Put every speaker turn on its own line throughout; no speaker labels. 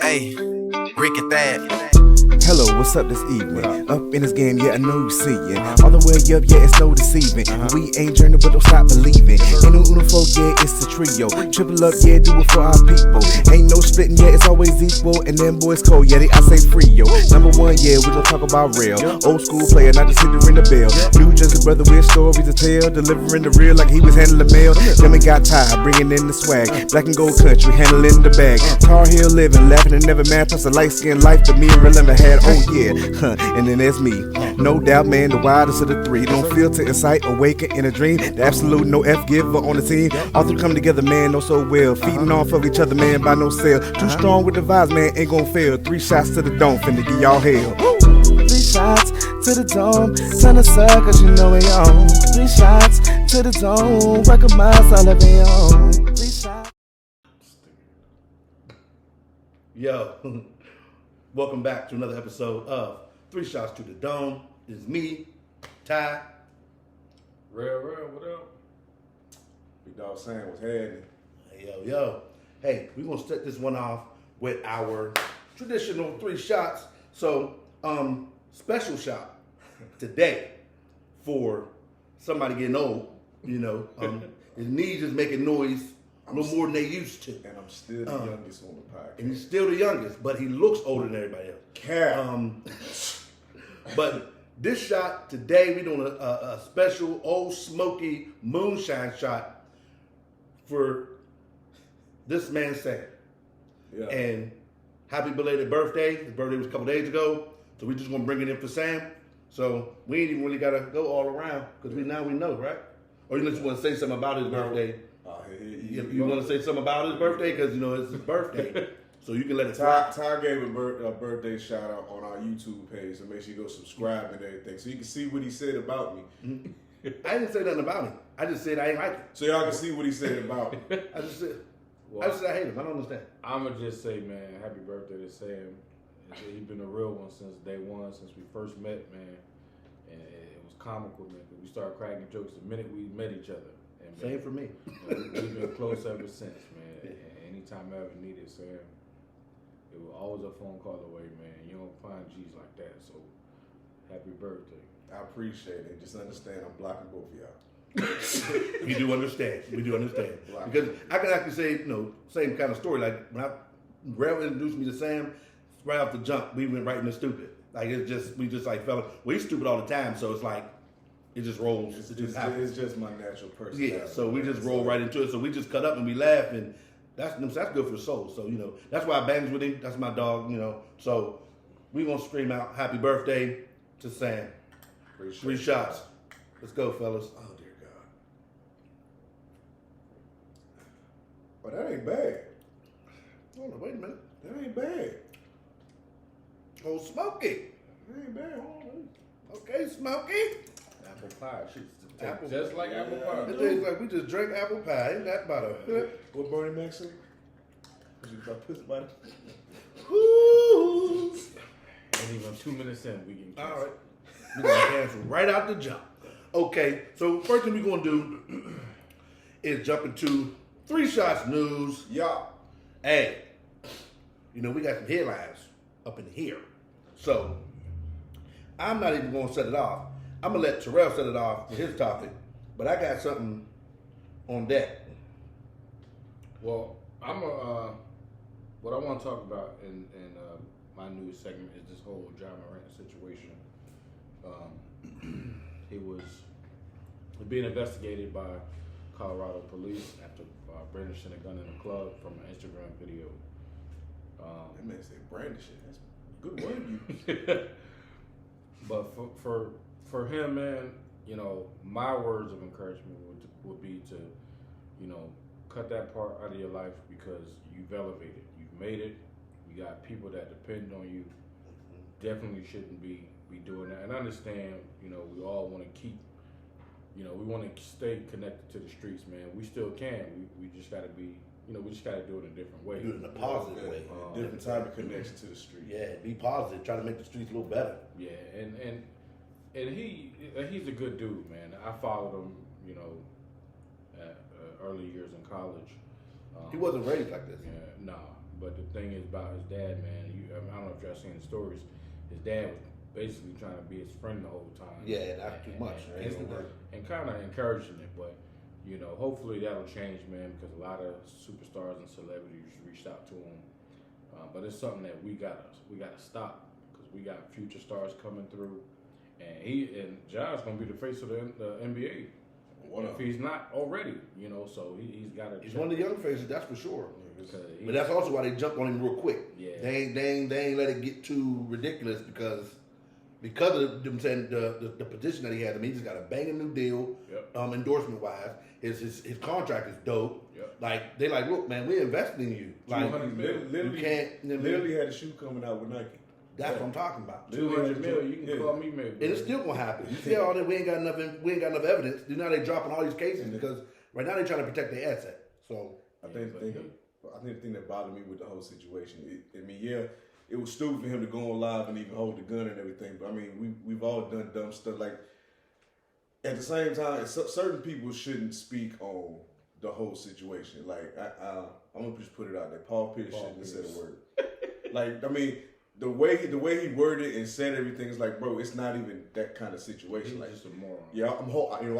Hey, Rick at that.
Hello, what's up this evening? Up in this game, yeah, I know you see it. All the way up, yeah, it's no deceiving. We ain't journey, but don't stop believing. Ain't no uno folk, yeah, it's a trio. Triple up, yeah, do it for our people. Ain't no splitting, yeah, it's always equal. And them boys cold, yeah, I say free, yo. Number one, yeah, we gon' talk about real. Old school player, not just hitting ring the bell. New Jersey brother with stories to tell. Delivering the real like he was handling mail. Them got tired, bringing in the swag. Black and gold country, handling the bag. Tar Heel living, laughing and never mad. Plus a light skinned life that me and Real never had. Oh yeah, and then there's me. No doubt, man, the wildest of the three. Don't filter, incite, awaken in a dream. The absolute no F giver on the team. All three come together, man, know so well. Feeding off of each other, man, by no sale. Too strong with the vibes, man, ain't gon' fail. 3 shots to the dome, finna give y'all hell. 3 shots to the dome, turn us up, cause you know we on. 3 shots to the dome, recognize all of it on. 3 shots.
Yo, welcome back to another episode of 3 Shots to the Dome. It's me, Ty.
Real, what up? Big Dog Sam was heading.
Yo. Hey, we're gonna set this one off with our traditional 3 shots. So, special shot today for somebody getting old, you know. His knees is making noise a little more than they used to.
And I'm still the youngest on the podcast.
And he's still the youngest, but he looks older than everybody else. But this shot today, we're doing a special Old Smoky moonshine shot for this man Sam.
Yeah.
And happy belated birthday. His birthday was a couple days ago, so we're just gonna bring it in for Sam. So we ain't even really gotta go all around because we know, right? Or unless you want to say something about his birthday. You want to say something about his birthday because you know it's his birthday, so you can let it fly.
Ty gave a birthday shout out on our YouTube page, so make sure you go subscribe and everything, so you can see what he said about me.
I didn't say nothing about him. I just said I ain't like him.
So y'all can see what he said about me.
I just said I hate him. I don't understand.
I'ma just say, man, happy birthday to Sam. He's been a real one since day one, since we first met, man. And it was comical, man, because we started cracking jokes the minute we met each other. And, man,
Same for me.
We've been close ever since, man. And anytime I ever needed Sam, it was always a phone call away, man. You don't find G's like that, so happy birthday.
I appreciate it. Just understand I'm blocking both of y'all.
We do understand. Because I can actually say, you know, same kind of story. Like when Rev introduced me to Sam, right off the jump, we went right into stupid. Like we just like fell. We're stupid all the time, so it's like it just rolls.
It's just my natural personality.
Yeah, so we just roll right into it. So we just cut up and we laugh, and that's good for the soul. So you know that's why I bangs with him. That's my dog. You know, so we gonna scream out happy birthday to Sam. 3 shots. Let's go, fellas.
Oh dear God. But that ain't bad.
Hold on, wait a minute.
That ain't bad.
Oh, Smokey.
That ain't bad. Hold on.
Okay, Smokey.
Apple pie,
Apple-
just like apple pie.
It tastes like we just drank apple pie. Ain't that about a
What Bernie Mac say?
Woo!
And even 2 minutes in, we can
All
cancel.
right. We're going to cancel right out the jump. Okay, so first thing we're going to do is jump into 3 shots news.
Yeah.
Hey, you know, we got some headlines up in here. So, I'm not even going to set it off. I'm going to let Terrell set it off with his topic. But I got something on deck.
Well, what I want to talk about in my news segment is this whole John Morant situation. He was being investigated by Colorado police after brandishing a gun in a club from an Instagram video.
That man said brandishing. That's a good word you.
But for him, man, you know, my words of encouragement would be to, you know, cut that part out of your life because you've elevated, you've made it. You got people that depend on you. Definitely shouldn't be doing that. And I understand, you know, we all want to keep, you know, we want to stay connected to the streets, man. We still can. We just got to be, you know, we just got to do it in a different way.
Do it in a positive way.
Different type of connection to the street.
Yeah, be positive. Try to make the streets a little better.
Yeah, and he's a good dude, man. I followed him, you know, at early years in college.
He wasn't raised like this.
Yeah, no. But the thing is about his dad, man. I don't know if y'all seen the stories. His dad was basically trying to be his friend the whole time.
Yeah, that's too much.
And kind of encouraging it, but hopefully that'll change, man, because a lot of superstars and celebrities reached out to him. But it's something that we gotta stop, because we got future stars coming through, and Ja's gonna be the face of the NBA. If he's not already, so he's got to.
He's one of the young faces, that's for sure.
But
But that's also why they jumped on him real quick.
Yeah.
They ain't let it get too ridiculous because of them saying the position that he has. I mean, he just got a banging new deal, endorsement wise. His contract is dope.
Yep.
Like they like, look, man, we're investing in you. Like
literally,
you can't.
literally had a shoe coming out with Nike.
That's what I'm talking about.
200 million, you can call me maybe.
And it's still gonna happen. You see all that we ain't got enough evidence. Now they dropping all these cases because right now they trying to protect their asset. So
I think the thing that bothered me with the whole situation, it was stupid for him to go on live and even hold the gun and everything. But I mean, we've all done dumb stuff. Like at the same time, certain people shouldn't speak on the whole situation. Like I'm gonna just put it out there. Paul Pierce shouldn't have said a word. Like I mean. The way he worded and said everything is like, bro, it's not even that kind of situation.
He's
like,
just a moron.
Yeah,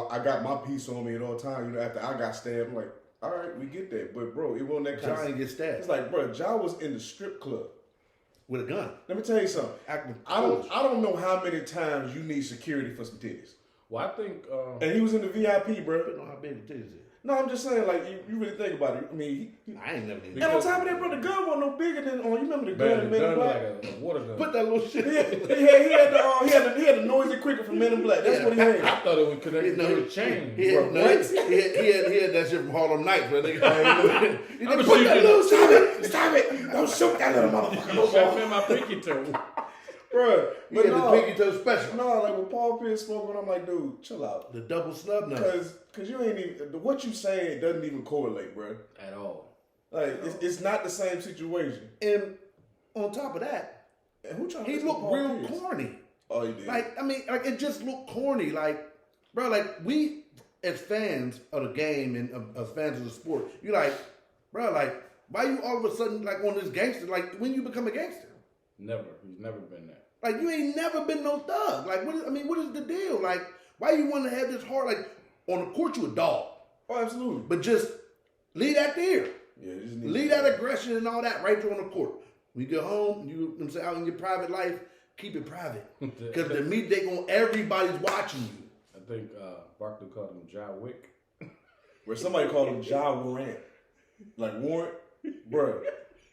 I got my piece on me at all times. After I got stabbed, I'm like, all right, we get that, but bro, it wasn't that kind
John get stabbed.
It's like, bro, John was in the strip club
with a gun.
Let me tell you something. I don't know how many times you need security for some titties.
Well, I think,
and he was in the VIP, bro.
I don't know how big the titties is.
No, I'm just saying, like, you really think about it. I mean,
I ain't never did.
And on top of that, bro, the gun wasn't no bigger than. You remember the gun in Men in Black?
Like a water gun.
Put that little shit.
He had the noisy cricket from Men in Black. That's what he had.
I thought it was connected to the chain.
He had that shit from Harlem Nights, bro. Put that
little stop it! Don't shoot that little motherfucker.
Shot me in my pinky toe.
Bro,
he had the pinky toe special.
No, like when Paul Pierce spoke, I'm like, dude, chill out.
The double snub nose.
Because you ain't even, what you saying doesn't even correlate, bro.
At all.
Like, it's not the same situation.
And on top of that, he looked real corny.
Oh, he did.
Like, I mean, like, it just looked corny. Like, bro, like, we, as fans of the game and as fans of the sport, you like, bro, like, why you all of a sudden, like, on this gangster? Like, when you become a gangster?
Never. He's never been that.
Like, you ain't never been no thug. Like, what is the deal? Like, why you want to have this heart? Like, on the court, you a dog.
Oh, absolutely.
But just leave that there.
Yeah,
leave that aggression and all that right there on the court. When you get home, out in your private life, keep it private. Because to me, everybody's watching you.
I think Barkley called him Ja Wick.
Where somebody called him Ja Warrant. Like, Warrant? Bro.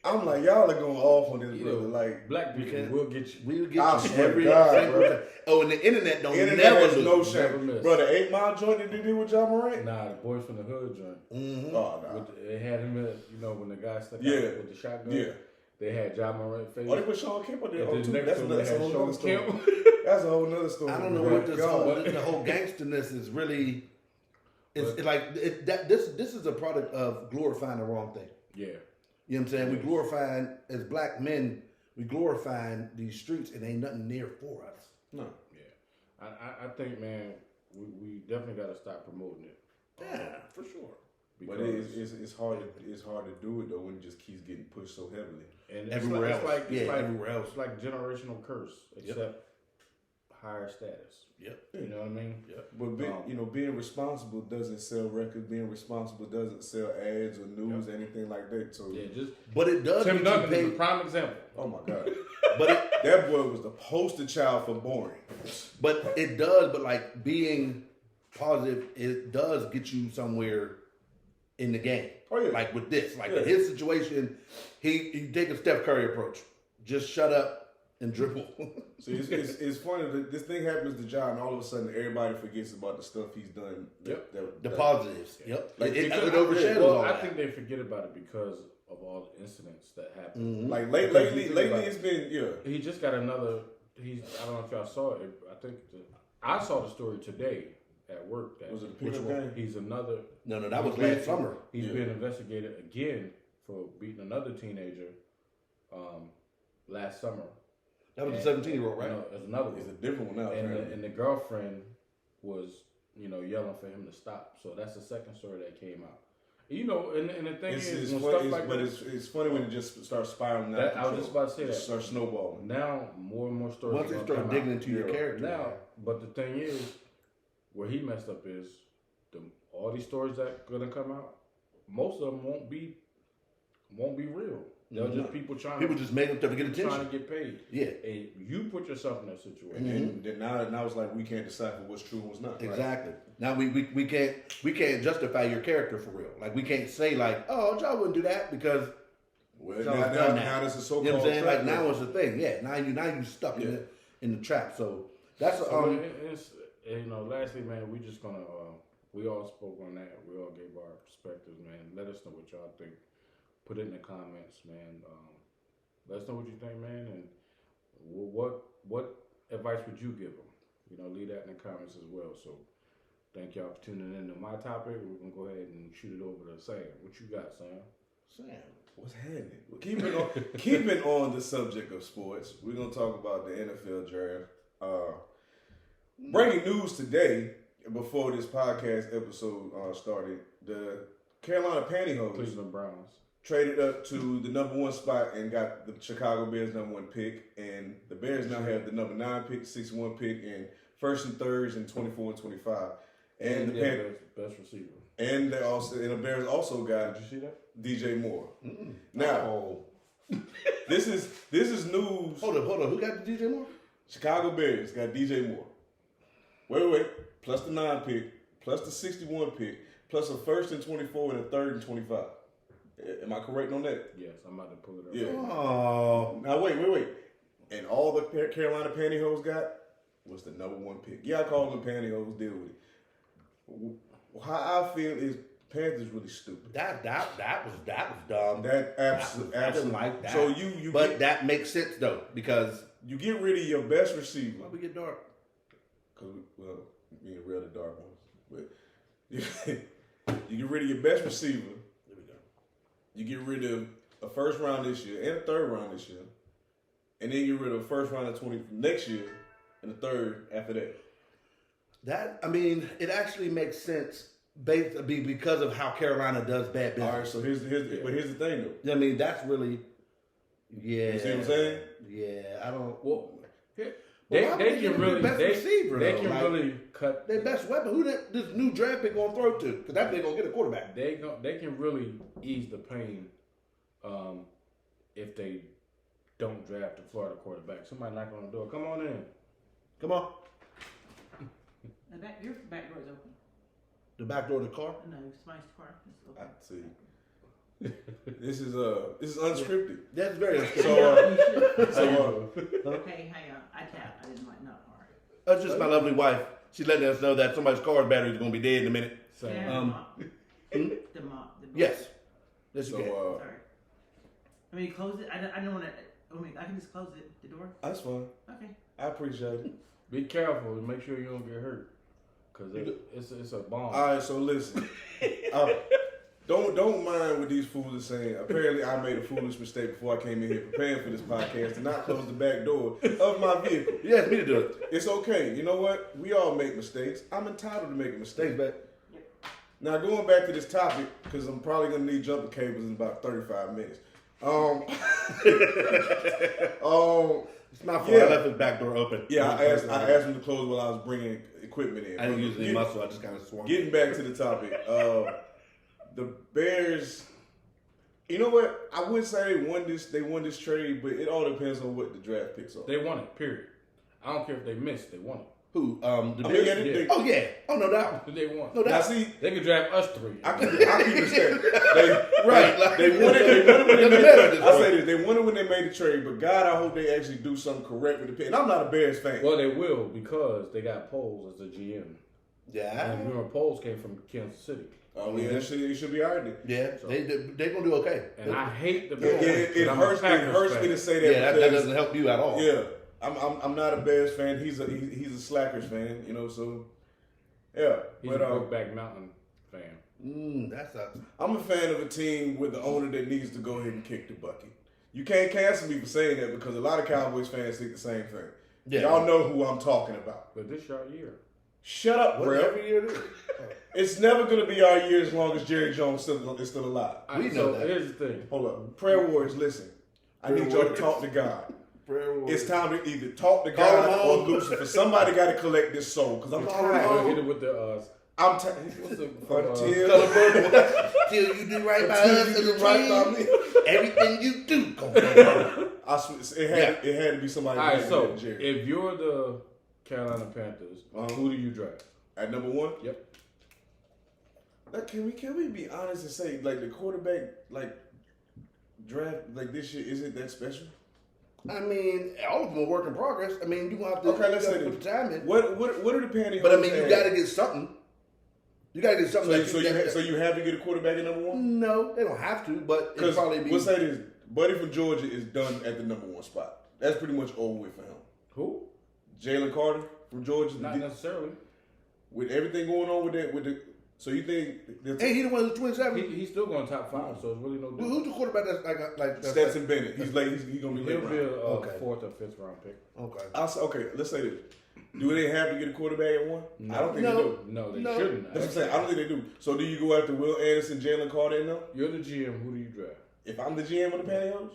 I'm like, y'all are going off on this, brother. Like,
black people will get you.
We'll get you every single time. Oh, and the internet never lose.
No shame. Bro, the 8 Mile joint that they did with Ja Morant?
Nah, the Boys from the Hood joint.
Mm-hmm.
Oh, nah.
They had him in, when the guy stuck out with the shotgun.
Yeah.
They had Ja Morant face.
Oh, they put Sean Kemp on there. That's a whole nother story.
Kemp.
That's a whole nother story.
I don't know what the whole gangsterness is really. This is a product of glorifying the wrong thing.
Yeah.
You know what I'm saying? We glorifying, as black men, we glorifying these streets and ain't nothing near for us.
No.
Yeah. I think, man, we definitely got to stop promoting it.
Yeah, for sure.
But it's hard to do it, though, when it just keeps getting pushed so heavily.
And
everywhere else. Everywhere else.
It's like generational curse, except higher status.
Yep.
You know what I mean?
Yep.
But being responsible doesn't sell records. Being responsible doesn't sell ads or news, anything like that. So
but it does.
Tim Duncan is a prime example.
Oh my God! But that boy was the poster child for boring.
But it does. But like being positive, it does get you somewhere in the game.
Oh yeah.
Like with this, in his situation, he take a Steph Curry approach. Just shut up and dribble.
See, it's funny that this thing happens to John, and all of a sudden everybody forgets about the stuff he's done.
The positives. Yep. Like it
overshadows all that. I think they forget about it because of all the incidents that happened.
Mm-hmm. Like lately it's been
He just got another. I don't know if y'all saw it. I think I saw the story today at work.
Was it a pickup game?
He's another.
No, that was last summer.
He's been investigated again for beating another teenager last summer.
That was a 17-year-old, right?
No, there's another one.
It's a different one now.
And the girlfriend was, yelling for him to stop. So that's the second story that came out. You know, and the thing
It's
is, when
funny,
stuff like
but
that,
it's funny when it just starts spiraling out.
that,
of
I was
control.
just about to say
It
that.
just starts snowballing.
Now, more and more stories.
Once they
gonna
start
come
digging
out.
into your character,
Now, but the thing is, where he messed up is, all these stories that gonna come out, most of them won't be real. They're just people trying
People just make them to get
trying
attention.
to get paid.
Yeah,
And you put yourself in that situation.
And then now it's like we can't decipher what's true and what's not. Right?
exactly. Now we can't justify your character for real. Like we can't say like, oh, y'all wouldn't do that because
Well,
y'all
now,
done
now,
that.
now this is so-called
you know what I'm saying. Like
trap
now
game.
it's the thing. Yeah, now you stuck in the trap. So that's
So it's, you know, lastly, man, we just gonna we all spoke on that. We all gave our perspectives, man. Let us know what y'all think. Put it in the comments, man. Let us know what you think, man, and what advice would you give them? You know, leave that in the comments as well. So, thank y'all for tuning in to my topic. We're gonna go ahead and shoot it over to Sam. What you got, Sam?
Sam.
What's happening? Keeping on the subject of sports, we're gonna talk about the NFL draft. Breaking news today, before this podcast episode started, the Carolina Pantyhose
Cleveland Browns.
traded up to the number 1 spot and got the Chicago Bears number 1 pick, and the Bears now have the number 9 pick, 61 pick, and first and thirds and 24 and 25. And the
best receiver.
and the Bears also got
Did you see that?
DJ Moore. Now, this is news.
Hold up. Who got the DJ Moore?
Chicago Bears got DJ Moore. Wait. Plus the 9 pick, plus the 61 pick, plus a first and 24 and a third and 25. Am I correct on that?
Yes, I'm about to pull it up.
Yeah.
Oh,
Now wait. And all the Carolina Pantyhose got was the number 1 pick. Yeah, I call them Pantyhose. Deal with it. How I feel is Panthers really stupid.
that was dumb.
That
I
absolutely.
didn't like that.
So you
but
get,
that makes sense though because
you get rid of your best receiver.
why we get dark?
Cause me and real the dark ones, but you get rid of your best receiver.
There we go.
You get rid of a first round this year and a third round this year, and then you get rid of a first round of 20 from next year and a third after that.
That I mean, it actually makes sense because of how Carolina does bad business.
All right, so here's the thing though.
I mean, that's really
You see what I'm saying?
Yeah, I don't.
Well,
Well, why would
they
they give
can
him the
really
best receiver,
they
though?
can
Like,
really cut.
Their best weapon. Who this new draft pick gonna throw to? Because that they gonna get a quarterback.
They can really ease the pain if they don't draft a Florida quarterback. Somebody knock on the door. Come on in.
Come on,
Your back door is open.
the back door of the car.
No, somebody's car is open.
I see. This is unscripted.
That's very.
So
Okay, hang on. I tapped. I didn't like not hard.
That's just my lovely wife. She's letting us know that somebody's car's battery is gonna be dead in a minute.
Sam.
Yeah, the mop.
Yes. Yes, you
so
can.
Sorry. I mean, close it. I don't want to. I mean, I can just close it. The door.
that's fine.
Okay.
I appreciate it.
Be careful and make sure you don't get hurt, cause it's a bomb.
All right, so listen. Don't mind what these fools are saying. Apparently, I made a foolish mistake before I came in here preparing for this podcast to not close the back door of my vehicle.
You asked me to do it.
It's okay. You know what? We all make mistakes. I'm entitled to make a mistake.
Thanks, man.
Now, going back to this topic, because I'm probably going to need jumper cables in about 35 minutes.
It's my fault.
Yeah.
I left his back door open.
Yeah, I asked him to close while I was bringing equipment in.
I didn't use any muscle. I just kind of swung.
Getting back to the topic, the Bears. You know what? I would say they won this trade, but it all depends on what the draft picks are.
They won it. Period. I don't care if they missed. They won it.
Who? The
I mean,
Bears?
yeah, they-
Oh yeah. Oh no doubt.
They won.
No
Now
doubt.
see,
They could draft us 3.
I keep it straight.
Right, like-
They won it. They won it when they
Doesn't
made
matter at
it.
this
I
point.
say this. They won it when they made the trade, but God, I hope they actually do something correct with the pick. And I'm not a Bears fan.
Well, they will because they got Poles as the GM.
Yeah.
And remember, Poles came from Kansas City.
Oh yeah, it should be all right then.
Yeah. They gonna do okay.
And I hate the
Yeah,
Bears.
it hurts me to say that.
Yeah, that
because,
doesn't help you at all.
Yeah, I'm not a Bears fan. He's a Slackers fan, you know. So yeah,
He's a
but
Brokeback Mountain fan.
That sucks.
I'm a fan of a team with the owner that needs to go ahead and kick the bucket. You can't cancel me for saying that because a lot of Cowboys fans think the same thing.
Yeah.
Y'all know who I'm talking about.
But this your year.
Shut up, bro.
Whatever year it is.
It's never gonna be our year as long as Jerry Jones is still alive.
We know that.
Here's the thing.
Hold up. Prayer warriors, listen. I need y'all to talk to God. It's time to either talk to God or Lucifer. Somebody got to collect this soul because I'm tired.
Hit it with the
I'm tired.
Till you do right by us,
you do right by me.
everything you do gonna go.
I swear, it had to be somebody.
all right,
better
so
than Jerry.
if you're the Carolina Panthers, who do you draft?
At number one,
Yep.
Can we be honest and say like the quarterback draft this year isn't that special?
I mean, all of them are work in progress. I mean, you gonna have to
Let's say
put the time in.
What are the pantyhose?
But I mean, you got to get something. You got to get something.
So you have to get a quarterback at number one?
No, they don't have to, but it'll probably be.
We'll say this: Buddy from Georgia is done at the number one spot. That's pretty much over with for him.
Who?
Jalen Carter from Georgia.
Not necessarily.
With everything going on with that, so you think?
Hey, he the one who's 27.
He's still going top 5, so it's really no difference.
Who's the quarterback that's like that's
Stetson Bennett. He's late. He's gonna be late.
He'll be a
round.
4th or 5th round pick.
Okay.
Okay, let's say this. Do they have to get a quarterback at one?
No.
I don't think they do.
No, they
No.
shouldn't.
That's what I'm saying. I don't think they do. So do you go after Will Anderson, Jalen Carter, and them?
You're the GM. Who do you draft?
If I'm the GM of the Pantyhose,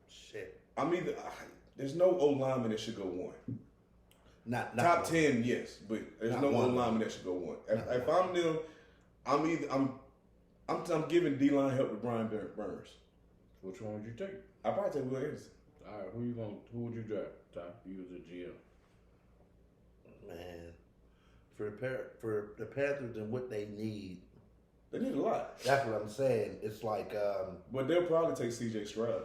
Shit.
I'm either. There's no O lineman that should go one.
Not
Top
one.
10, yes, but there's
Not
no
one.
O lineman that should go one. If I'm them, I'm giving D-line help to Brian Burns.
Which one would you take?
I probably take Will Anderson.
All right, who would you draft, Ty? You as a GM.
Man, for the Panthers and what they need,
They need a lot,
that's what I'm saying. It's like
but they'll probably take C.J. Stroud.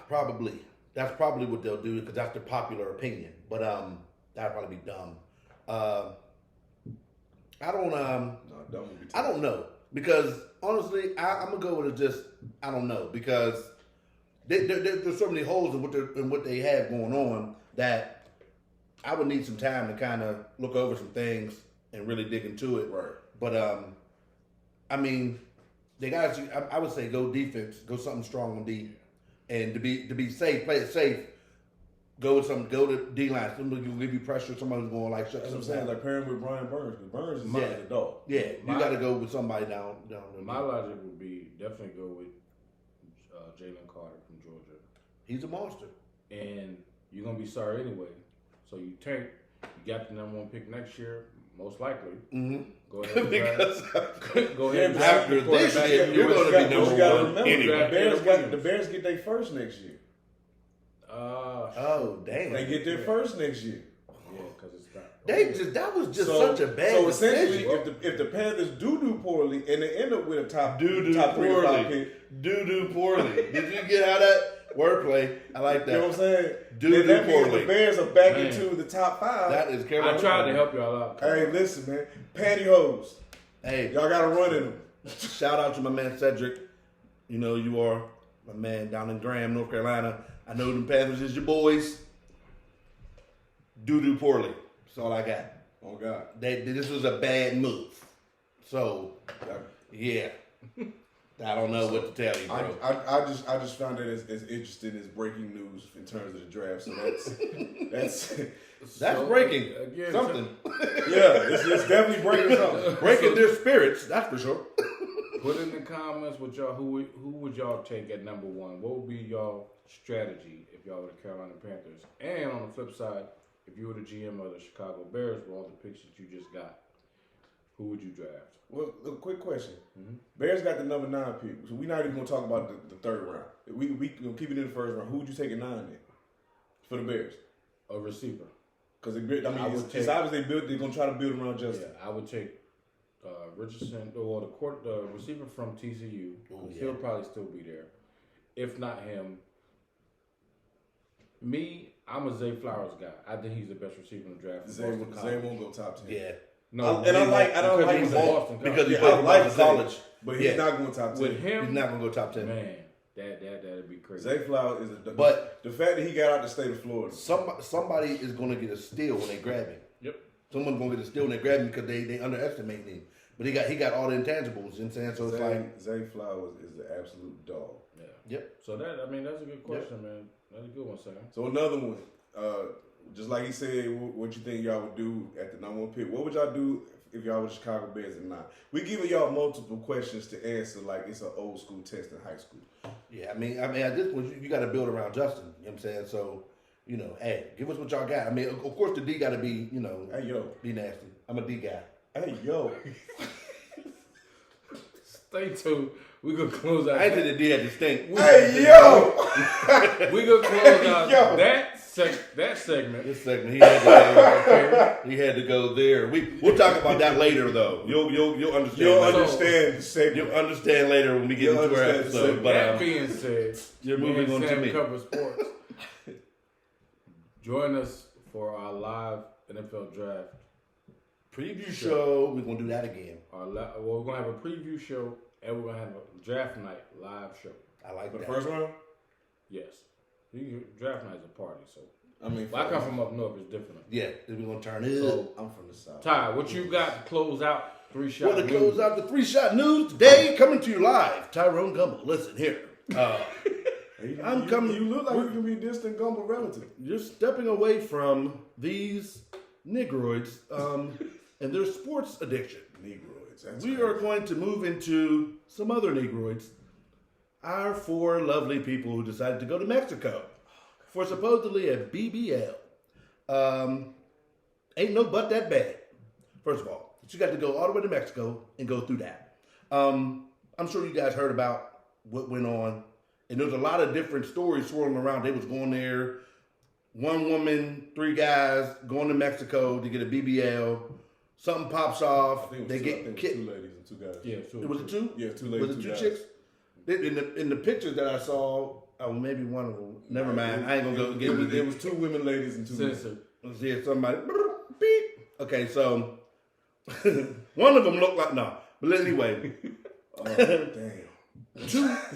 probably that's probably what they'll do because that's the popular opinion. But that'd probably be dumb. I don't I don't know because honestly, I'm gonna go with it. Just I don't know because there's so many holes in what they have going on that I would need some time to kind of look over some things and really dig into it.
Right.
But I mean, they guys, I would say go defense, go something strong on D, and to be safe, play it safe. Go to D line. Somebody will give you pressure. Somebody who's going like shut
That's what I'm
something
saying.
down.
Like pairing with Brian Burns, because Burns is a dog.
Yeah, you got to go with somebody down.
My logic would be definitely go with Jalen Carter from Georgia.
He's a monster.
And you're going to be sorry anyway. So you tank. You got the number 1 pick next year, most likely.
Mm-hmm.
Go ahead and draft. Go ahead and
Yeah,
draft
after
the quarterback.
this year, you're gonna be number
You got to
one
remember,
anyway.
the Bears get their first next year.
Oh damn!
They get their first next year.
Yeah, because it's not.
That was just such a bad.
So essentially,
decision.
if the Panthers do poorly and they end up with a top 3 or 5 pick,
do poorly. Did you get how that wordplay? I like that.
you know what I'm saying?
Do
then that means
poorly.
the Bears are back
Man.
into the top 5.
That is
I
Carolina.
tried to help y'all out.
Hey, listen, man. Pantyhose.
Hey,
Y'all got to run in them.
shout out to my man Cedric. You know you are my man down in Graham, North Carolina. I know them Panthers is your boys. Do poorly. That's all I got.
Oh, God.
This was a bad move. So, yeah. I don't know what to tell you, bro.
I just found that as interesting as breaking news in terms of the draft. So
That's breaking
again,
something.
yeah, it's definitely breaking something.
Breaking their spirits, that's for sure.
Put in the comments what y'all who would y'all take at number 1? What would be y'all strategy if y'all were the Carolina Panthers? And on the flip side, if you were the GM of the Chicago Bears with all the picks that you just got, who would you draft?
Well, a quick question. Bears got the number 9 pick, so we're not even going to talk about the 3rd round. We gonna keep it in the 1st round. Who would you take at 9 then for the Bears?
A receiver.
Because it's obviously they're going to try to build around Justin.
Yeah, I would take Richardson or the receiver from TCU.
Ooh, yeah.
He'll probably still be there. If not him, I'm a Zay Flowers guy. I think he's the best receiver in the draft.
Zay won't go top 10.
Yeah.
No,
I don't like
he's
Zay.
Boston
Because he
Yeah,
played
I
for
like
Boston College.
But he's not going top 10.
with him.
He's not going to go top 10.
Man, that'd be crazy.
Zay Flowers is
But-
the fact that he got out the state of Florida.
Somebody is going to get a steal when they grab him.
Yep.
Someone's going to get a steal when they grab him because they underestimate him. But he got all the intangibles. You know what I'm saying? So it's like,
Zay Flowers is the absolute dog.
Yeah.
yep.
So that's a good question, man. That's a good one, Sam.
So another one, just like he said, what you think y'all would do at the number 1 pick? What would y'all do if y'all were the Chicago Bears or not? We giving y'all multiple questions to answer like it's an old school test in high school.
Yeah, I mean, at this point, you got to build around Justin. You know what I'm saying? So, hey, give us what y'all got. I mean, of course, the D got to be,
Hey, yo.
be nasty. I'm a D guy.
Hey, yo.
Stay tuned. We gonna close out.
I ain't say the D had to stink.
Hey, yo.
We gonna close out
Yo.
that segment.
This segment, he had to go. He had to go there. We'll talk about that later, though. You'll understand.
You'll
later.
understand the segment.
You'll understand later when we get
You'll
into our
understand the
episode.
segment.
But
That being said,
you're
me
moving
and
on to
Sam
me.
cover sports. Join us for our live NFL draft.
Preview show. We're gonna do that again.
We're gonna have a preview show and we're gonna have a draft night live show.
I like
For the
that.
first round?
Yes, draft night is a party. So
I mean,
I come from up north. It's different.
Yeah, we're gonna turn it.
So
I'm from the South.
Ty, what you got to close out 3 shot?
Well, to close out the 3-shot news today, coming to you live, Tyrone Gumble. Listen here. I'm coming.
You look like you can be distant Gumble relative.
You're stepping away from these Negroids and their sports addiction.
Negroids. That's
We
crazy.
are going to move into some other Negroids. Our 4 lovely people who decided to go to Mexico for supposedly a BBL. Ain't no but that bad. First of all, you got to go all the way to Mexico and go through that. I'm sure you guys heard about what went on. And there's a lot of different stories swirling around. They was going there, 1 woman, 3 guys going to Mexico to get a BBL. Something pops off.
I think
They
it
get
was
kicked.
2 ladies and 2 guys.
Yeah, so
Was it 2?
Yeah, 2 ladies,
Was it
2
2
guys.
chicks? In the pictures that I saw, maybe one of them. Never mind. I ain't gonna go get
There
it.
was 2 women ladies and 2 men.
censored.
See somebody. Beep. Okay, so one of them looked like but anyway,
Oh, damn.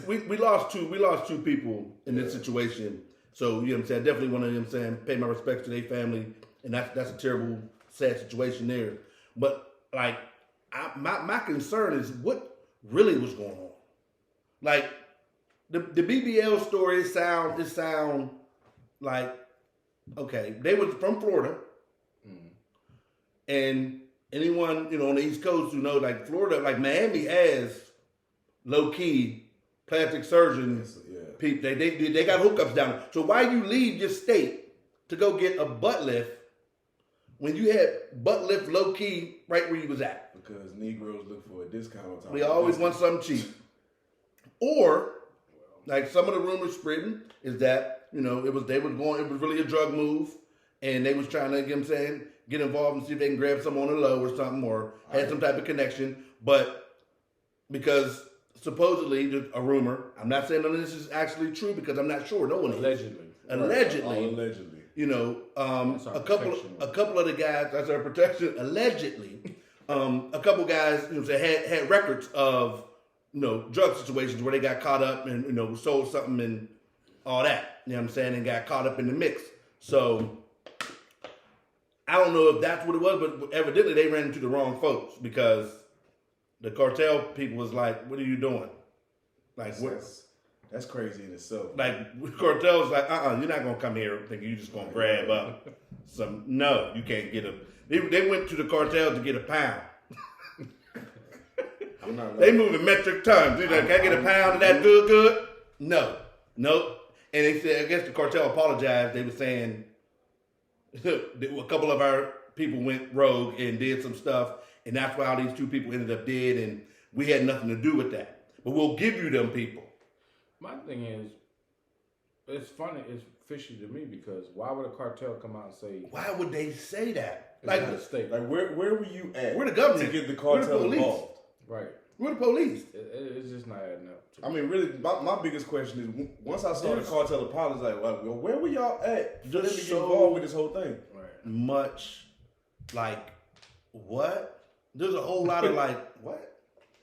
we lost two people in this situation. So you know what I'm saying. Definitely want to pay my respects to their family, and that's a terrible, sad situation there. But like, my concern is what really was going on. Like the BBL story sound like, okay, they was from Florida, and anyone on the East Coast who knows, like Florida, like Miami has low key plastic surgeons.
Yeah.
People, they got hookups down there. So why you leave your state to go get a butt lift when you had butt lift low key right where you was at?
Because Negroes look for a discount on top.
We
of
always
discount.
want something cheap. Or, like some of the rumors spreading is that it was really a drug move, and they was trying to get involved and see if they can grab someone on the low or something, or had some type of connection. But because supposedly there's a rumor, I'm not saying none of this is actually true because I'm not sure. No one is. Allegedly.
All allegedly.
That's our
a couple of the guys, that's our protection. Allegedly, a couple guys had records of drug situations where they got caught up and sold something and all that. You know what I'm saying? And got caught up in the mix. So I don't know if that's what it was, but evidently they ran into the wrong folks because the cartel people was like, "What are you doing?" Like what?
That's crazy in itself.
Like cartel's like, you're not gonna come here thinking you're just gonna grab up some. No, you can't get a. They went to the cartel to get a pound.
I'm not
They moving metric tons. Can I get a pound of that good? No, nope. And they said, I guess the cartel apologized. They were saying a couple of our people went rogue and did some stuff, and that's why all these 2 people ended up dead, and we had nothing to do with that. But we'll give you them people.
My thing is, it's funny, it's fishy to me because why would a cartel come out and say
Why would they say that?
it's
Like,
not a state?
Like where were you at?
We're the government.
to get the
We're the
cartel
police.
involved.
Right.
We're the police.
It's just not adding up. To
I mean, really, my biggest question is once I saw the cartel apologize, like, well, where were y'all at for them to
Just
get involved with this whole thing?
right.
Much like what? There's a whole lot of like what?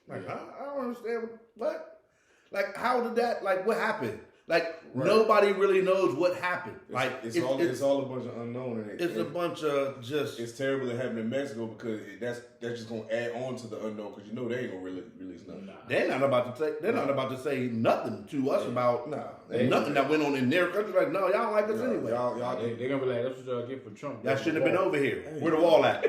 Like I don't understand what? Like how did that? Like what happened? Like nobody really knows what happened.
It's all a bunch of unknown, and
it's a bunch of just.
It's terrible that happened in Mexico because that's just gonna add on to the unknown because they ain't gonna really release nothing.
They're not about to say. They're not about to say nothing to us about nothing that went on in their country. Like, no, y'all don't like us anyway.
They're gonna be like, that's what y'all get for Trump.
Y'all shouldn't have been over here. Where the wall at?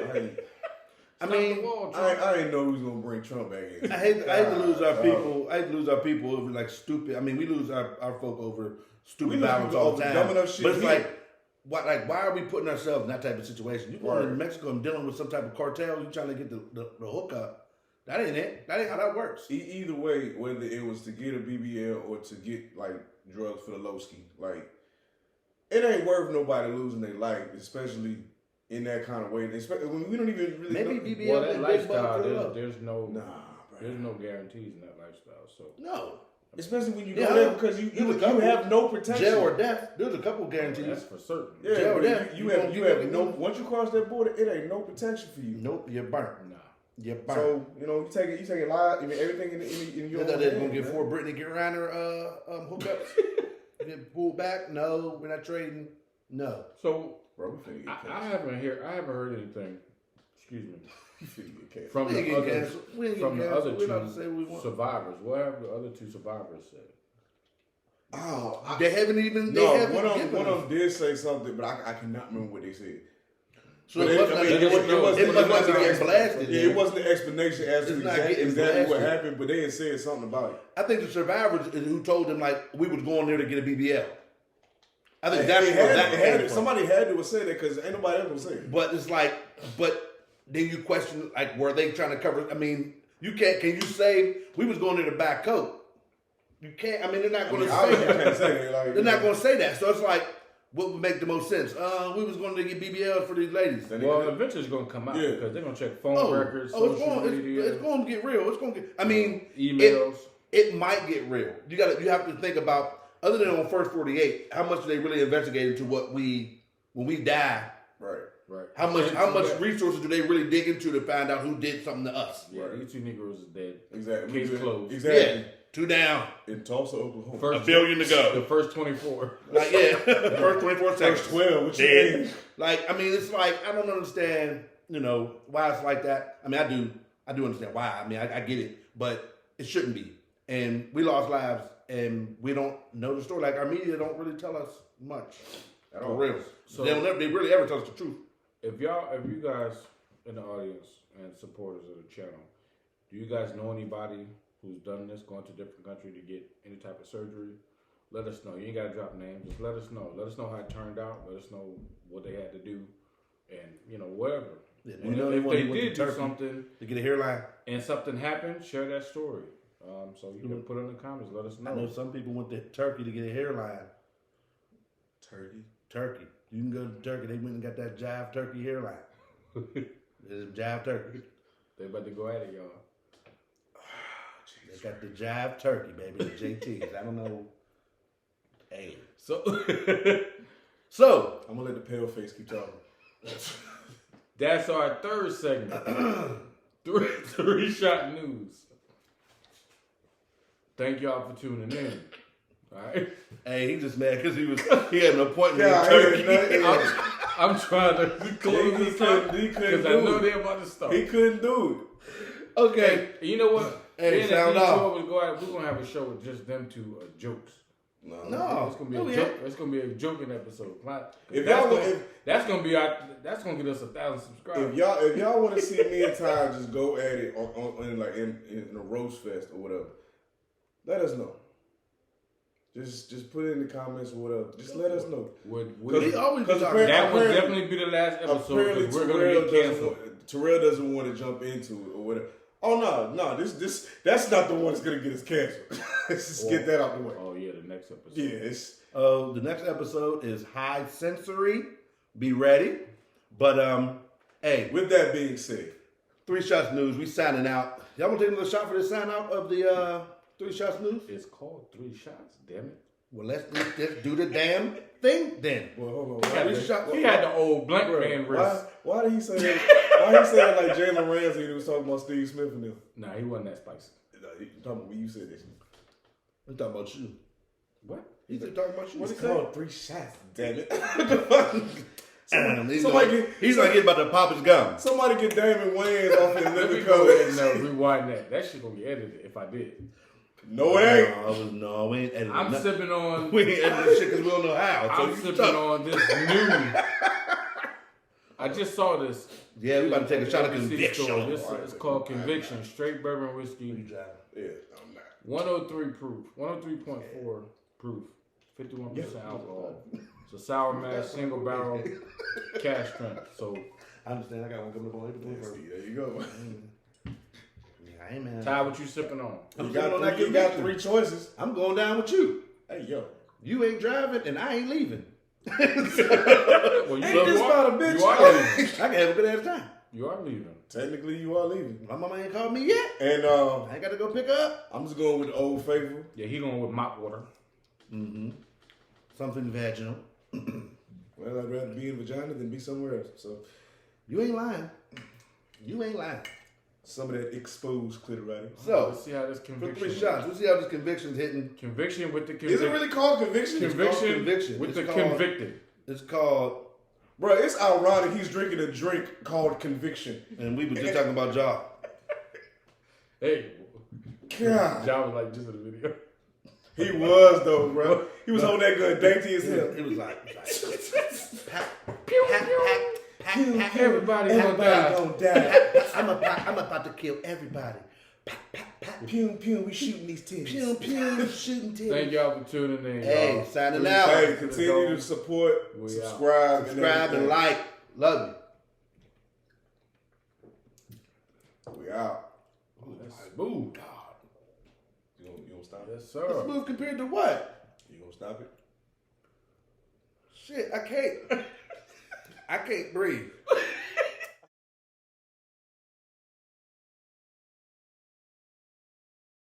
I mean,
I didn't know we was gonna bring Trump back in.
I hate to lose our people. I hate to lose our people over like stupid. I mean, we lose our folk over stupid violence all the time.
Dumb enough shit.
But it's why are we putting ourselves in that type of situation? You going to Mexico and dealing with some type of cartel? You trying to get the hookup? That ain't it. That ain't how that works.
Either way, whether it was to get a BBL or to get like drugs for the low ski, like it ain't worth nobody losing their life, especially in that kind of way. Especially when we don't even really
maybe BBL.
Well, that lifestyle, there's no guarantees in that lifestyle. So
no.
Especially when you go there because you have no protection.
Jail or death. There's a couple guarantees.
That's for certain.
Yeah,
jail or death.
You have no. Once you cross that border, it ain't no protection for you.
Nope, you're burnt.
Nah, you're burnt. So you take a lot. I mean, everything in your.
They're gonna get for Brittany get around her hookups. Get pulled back. No, we're not trading. No.
So,
bro, we finna get
I haven't heard anything. Excuse me.
From the other
two survivors. What have the other two survivors said?
Oh, they haven't even.
One of them did say something, but I cannot remember what they said.
So it wasn't getting blasted.
Yeah, it wasn't the explanation as to exactly what happened, but they had said something about it.
I think the survivors is who told them like we was going there to get a BBL. I think
somebody had to have said that because ain't nobody else gonna say it.
But it's like, then you question, like, were they trying to cover? I mean, you can't. Can you say we was going there to buy coke? You can't. I mean, they're not going to say that. They're not going to say that. So it's like, what would make the most sense? We was going to get BBLs for these ladies.
Well, eventually it's going to come out because they're going to check phone records, social media.
It's going to get real. It's going to get. I mean,
emails.
It might get real. You have to think about, other than on First 48, how much do they really investigate into when we die?
Right.
How much resources do they really dig into to find out who did something to us?
Yeah, these two Negroes is dead.
Exactly.
Case closed.
Exactly.
Yeah. 2 down.
In Tulsa, Oklahoma.
$1 billion to go.
The first 24.
Like, the first 24 seconds.
First 12. What you
dead.
mean?
Like, I mean, it's like, I don't understand, why it's like that. I mean, I do understand why. I mean, I get it. But it shouldn't be. And we lost lives, and we don't know the story. Like, our media don't really tell us much. At all. For real. So they really ever tell us the truth.
If you guys in the audience and supporters of the channel, do you guys know anybody who's done this, going to a different country to get any type of surgery? Let us know. You ain't got to drop names. Just let us know. Let us know how it turned out. Let us know what they had to do, and whatever. Yeah, and if they did do something
to get a hairline
and something happened, share that story. So you can put it in the comments. Let us know.
I know some people went to Turkey to get a hairline. Turkey. You can go to Turkey. They went and got that Jive Turkey hairline. It's Jive Turkey.
They about to go at it, y'all.
They got the Jive Turkey, baby. The JTs. I don't know. Hey.
So
I'm gonna let the pale face keep talking.
That's our third segment. Three shot news. Thank y'all for tuning in. All right.
Hey, he just mad because he had an appointment in Turkey.
I'm trying to close this up because I know they're about to start.
He couldn't do
it. Okay.
Hey, you know what?
Hey, sound off.
We're gonna have a show with just them two jokes.
No,
it's gonna be a joke. It's gonna be a joking episode. That's gonna get us 1,000 subscribers.
If y'all want to see me and Ty just go at it in a roast fest or whatever, let us know. Just put it in the comments or whatever. Just let us know.
That would definitely be the last episode.
Apparently,
we're gonna get canceled.
Terrell doesn't want to jump into it or whatever. Oh no! That's not the one that's gonna get us canceled. Let's just get that out the way.
Oh yeah, the next episode.
Yes.
The next episode is high sensory. Be ready. But hey.
With that being said,
3 Shots News. We signing out. Y'all want to take another shot for this sign out of the 3 Shots News?
It's called 3 Shots. Damn it.
Well, let's do the damn thing then.
Well, hold on.
He had the old blank man wrist.
Why did he say that? Why did he say that like Jalen Ramsey when he was talking about Steve Smith and them?
Nah, he wasn't that spicy.
No, you talking about when you said this.
I'm talking about you.
What?
He's just talking about you.
What's it called? 3 shots. Damn it.
He's
Somebody
gonna get about to pop his gum.
Somebody get Damon Wayans off his
Let me
living
go ahead and
colors.
rewind that. That shit gonna get edited if I did.
No, it ain't.
No, we ain't editing.
I'm
nothing.
sipping on.
We ain't editing shit because we don't know how. So
I'm
you
sipping
stuck.
on this new. I just saw this.
Yeah, we about to take a shot of
ABC
conviction.
store. It's called Conviction, straight bourbon whiskey,
Yeah, I'm not.
103 proof, 103.4 proof, 51% alcohol. It's a sour mash, single barrel, cash strength. So,
I understand. I got one coming up on April 1st.
There you go.
Yeah, hey man.
Ty, what you sipping on?
I'm
You
sipping on that
got
conviction.
3 choices.
I'm going down with you.
Hey, yo.
You ain't driving and I ain't leaving.
Well, you
Ain't this about a bitch?
You are leaving.
I can have a good at a time.
You are leaving.
Technically, you are leaving.
My mama ain't called me yet.
And
I ain't got to go pick her up.
I'm just going with the Old Faithful.
Yeah, he going with mop water.
Mm-hmm. Something vaginal.
Well, I'd rather be in vagina than be somewhere else. So,
You ain't lying. You ain't lying.
some of that exposed clitoris.
So,
Let's see how this
for
conviction.
3 shots, we'll see how this conviction's hitting.
Conviction with the
Is
conviction.
it really called conviction?
Conviction,
conviction.
with
It's
the
called-
convicted.
It's called,
Bro, it's ironic he's drinking a drink called conviction.
and we were just talking about jaw.
Hey,
God.
John was like just in the video.
He was, though, bro. He was holding that gun dainty as hell.
It was like pack,
Pew,
pack,
pew.
pack, pack, pack.
Everybody gonna die.
Everybody gonna die.
I'm about to kill everybody. Pack, pack, pack.
Pew, pew, we shooting these titties.
Pew, pew, shooting titties.
Thank y'all for tuning in.
Hey,
y'all.
signing out.
Hey, continue to support,
We out.
subscribe,
Subscribe and like. Love you.
We out.
That's smooth.
You gonna stop it?
Yes,
It's
sir.
smooth compared to what?
You gonna stop it?
Shit, I can't. I can't breathe.